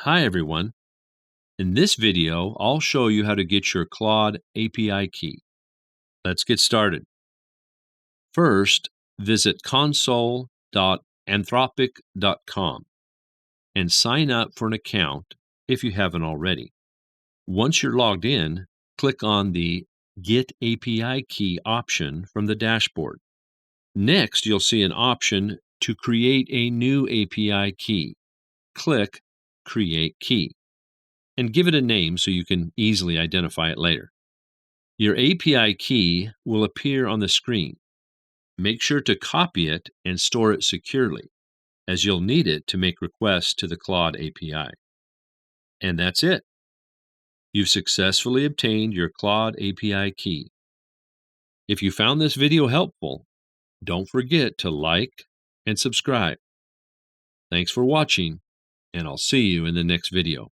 Hi everyone. In this video, I'll show you how to get your Claude API key. Let's get started. First, visit console.anthropic.com and sign up for an account if you haven't already. Once you're logged in, click on the Get API Key option from the dashboard. Next, you'll see an option to create a new API key. Click Create Key and give it a name so you can easily identify it later. Your API key will appear on the screen. Make sure to copy it and store it securely, as you'll need it to make requests to the Claude API. And that's it. You've successfully obtained your Claude API key. If you found this video helpful, don't forget to like and subscribe. Thanks for watching, and I'll see you in the next video.